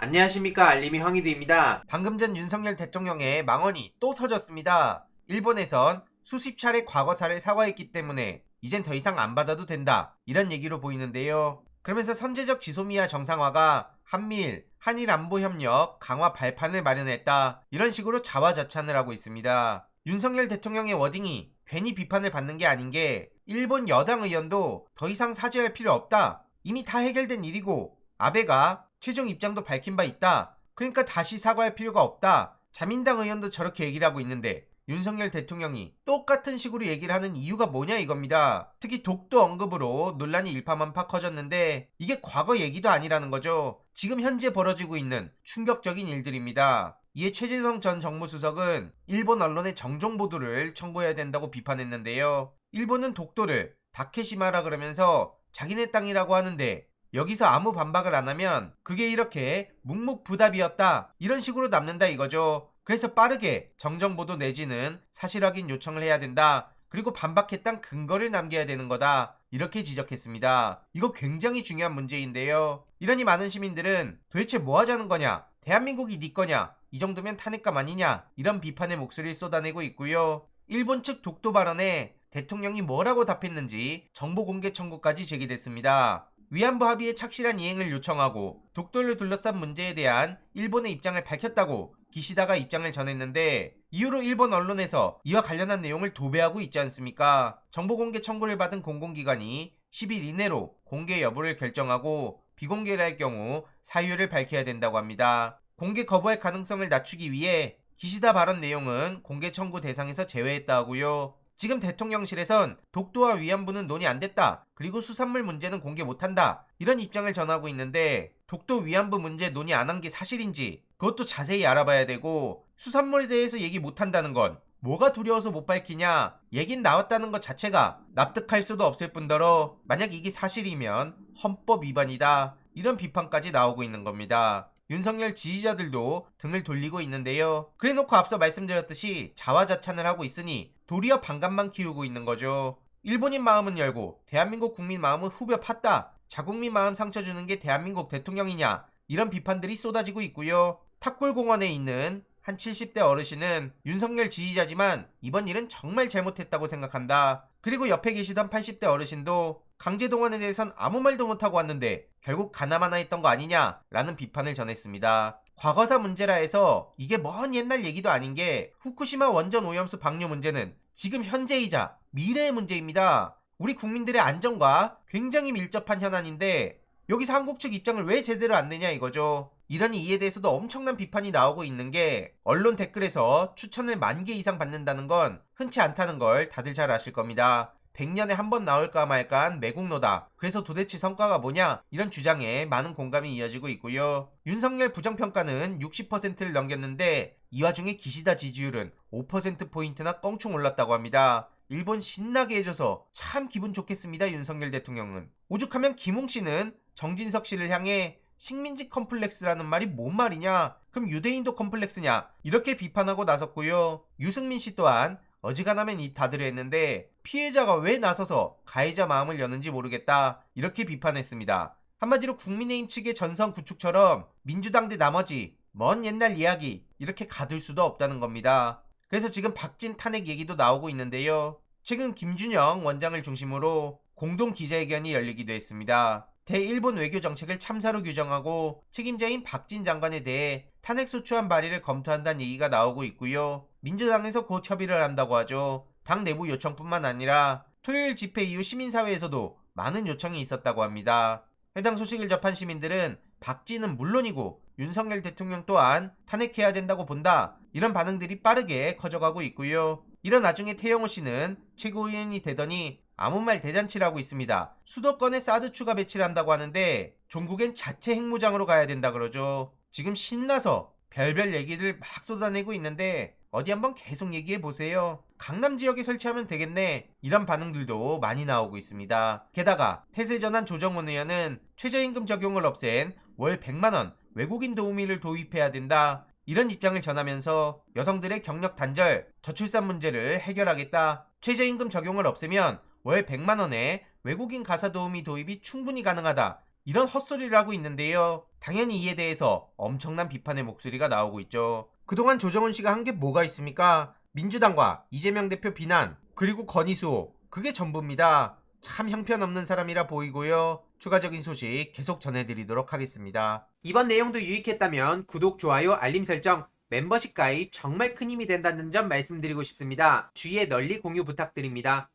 안녕하십니까, 알림이 황희두입니다. 방금 전 윤석열 대통령의 망언이 또 터졌습니다. 일본에선 수십 차례 과거사를 사과했기 때문에 이젠 더 이상 안 받아도 된다, 이런 얘기로 보이는데요. 그러면서 선제적 지소미아 정상화가 한미일, 한일 안보협력 강화 발판을 마련했다, 이런 식으로 자화자찬을 하고 있습니다. 윤석열 대통령의 워딩이 괜히 비판을 받는 게 아닌 게, 일본 여당 의원도 더 이상 사죄할 필요 없다, 이미 다 해결된 일이고 아베가 최종 입장도 밝힌 바 있다, 그러니까 다시 사과할 필요가 없다, 자민당 의원도 저렇게 얘기를 하고 있는데 윤석열 대통령이 똑같은 식으로 얘기를 하는 이유가 뭐냐 이겁니다. 특히 독도 언급으로 논란이 일파만파 커졌는데 이게 과거 얘기도 아니라는 거죠. 지금 현재 벌어지고 있는 충격적인 일들입니다. 이에 최재성 전 정무수석은 일본 언론의 정정 보도를 청구해야 된다고 비판했는데요. 일본은 독도를 다케시마라 그러면서 자기네 땅이라고 하는데 여기서 아무 반박을 안 하면 그게 이렇게 묵묵부답이었다, 이런 식으로 남는다 이거죠. 그래서 빠르게 정정보도 내지는 사실 확인 요청을 해야 된다, 그리고 반박했던 근거를 남겨야 되는 거다, 이렇게 지적했습니다. 이거 굉장히 중요한 문제인데요. 이러니 많은 시민들은 도대체 뭐 하자는 거냐, 대한민국이 네 거냐, 이 정도면 탄핵감 아니냐, 이런 비판의 목소리를 쏟아내고 있고요. 일본 측 독도 발언에 대통령이 뭐라고 답했는지 정보 공개 청구까지 제기됐습니다. 위안부 합의의 착실한 이행을 요청하고 독도를 둘러싼 문제에 대한 일본의 입장을 밝혔다고 기시다가 입장을 전했는데, 이후로 일본 언론에서 이와 관련한 내용을 도배하고 있지 않습니까? 정보 공개 청구를 받은 공공기관이 10일 이내로 공개 여부를 결정하고 비공개를 할 경우 사유를 밝혀야 된다고 합니다. 공개 거부할 가능성을 낮추기 위해 기시다 발언 내용은 공개 청구 대상에서 제외했다 하고요. 지금 대통령실에선 독도와 위안부는 논의 안 됐다, 그리고 수산물 문제는 공개 못한다, 이런 입장을 전하고 있는데, 독도 위안부 문제 논의 안 한 게 사실인지 그것도 자세히 알아봐야 되고, 수산물에 대해서 얘기 못한다는 건 뭐가 두려워서 못 밝히냐, 얘긴 나왔다는 것 자체가 납득할 수도 없을 뿐더러 만약 이게 사실이면 헌법 위반이다, 이런 비판까지 나오고 있는 겁니다. 윤석열 지지자들도 등을 돌리고 있는데요. 그래놓고 앞서 말씀드렸듯이 자화자찬을 하고 있으니 도리어 반감만 키우고 있는 거죠. 일본인 마음은 열고 대한민국 국민 마음은 후벼 팠다, 자국민 마음 상처 주는 게 대한민국 대통령이냐, 이런 비판들이 쏟아지고 있고요. 탑골공원에 있는 한 70대 어르신은 윤석열 지지자지만 이번 일은 정말 잘못했다고 생각한다, 그리고 옆에 계시던 80대 어르신도 강제동원에 대해선 아무 말도 못하고 왔는데 결국 가나마나 했던 거 아니냐, 라는 비판을 전했습니다. 과거사 문제라 해서 이게 먼 옛날 얘기도 아닌 게, 후쿠시마 원전 오염수 방류 문제는 지금 현재이자 미래의 문제입니다. 우리 국민들의 안전과 굉장히 밀접한 현안인데 여기서 한국 측 입장을 왜 제대로 안 내냐 이거죠. 이러니 이에 대해서도 엄청난 비판이 나오고 있는 게, 언론 댓글에서 추천을 10,000개 이상 받는다는 건 흔치 않다는 걸 다들 잘 아실 겁니다. 100년에 한 번 나올까 말까한 매국노다, 그래서 도대체 성과가 뭐냐, 이런 주장에 많은 공감이 이어지고 있고요. 윤석열 부정평가는 60%를 넘겼는데 이 와중에 기시다 지지율은 5%포인트나 껑충 올랐다고 합니다. 일본 신나게 해줘서 참 기분 좋겠습니다. 윤석열 대통령은. 오죽하면 김웅씨는 정진석 씨를 향해 식민지 컴플렉스라는 말이 뭔 말이냐, 그럼 유대인도 컴플렉스냐, 이렇게 비판하고 나섰고요. 유승민 씨 또한 어지간하면 입 닫으려 했는데 피해자가 왜 나서서 가해자 마음을 여는지 모르겠다, 이렇게 비판했습니다. 한마디로 국민의힘 측의 전선 구축처럼 민주당 대 나머지 먼 옛날 이야기 이렇게 가둘 수도 없다는 겁니다. 그래서 지금 박진 탄핵 얘기도 나오고 있는데요. 최근 김준영 원장을 중심으로 공동 기자회견이 열리기도 했습니다. 대일본 외교 정책을 참사로 규정하고 책임자인 박진 장관에 대해 탄핵소추안 발의를 검토한다는 얘기가 나오고 있고요. 민주당에서 곧 협의를 한다고 하죠. 당 내부 요청뿐만 아니라 토요일 집회 이후 시민사회에서도 많은 요청이 있었다고 합니다. 해당 소식을 접한 시민들은 박진은 물론이고 윤석열 대통령 또한 탄핵해야 된다고 본다, 이런 반응들이 빠르게 커져가고 있고요. 이런 와중에 태영호 씨는 최고위원이 되더니 아무 말 대잔치를 하고 있습니다. 수도권에 사드 추가 배치를 한다고 하는데 종국엔 자체 핵무장으로 가야 된다 그러죠. 지금 신나서 별별 얘기를 막 쏟아내고 있는데 어디 한번 계속 얘기해 보세요. 강남 지역에 설치하면 되겠네, 이런 반응들도 많이 나오고 있습니다. 게다가 태세전환 조정훈 의원은 최저임금 적용을 없앤 월 100만원 외국인 도우미를 도입해야 된다, 이런 입장을 전하면서 여성들의 경력 단절, 저출산 문제를 해결하겠다, 최저임금 적용을 없애면 월 100만원에 외국인 가사 도우미 도입이 충분히 가능하다, 이런 헛소리를 하고 있는데요. 당연히 이에 대해서 엄청난 비판의 목소리가 나오고 있죠. 그동안 조정은 씨가 한 게 뭐가 있습니까? 민주당과 이재명 대표 비난, 그리고 건의수, 그게 전부입니다. 참 형편없는 사람이라 보이고요. 추가적인 소식 계속 전해드리도록 하겠습니다. 이번 내용도 유익했다면 구독, 좋아요, 알림 설정, 멤버십 가입 정말 큰 힘이 된다는 점 말씀드리고 싶습니다. 주위에 널리 공유 부탁드립니다.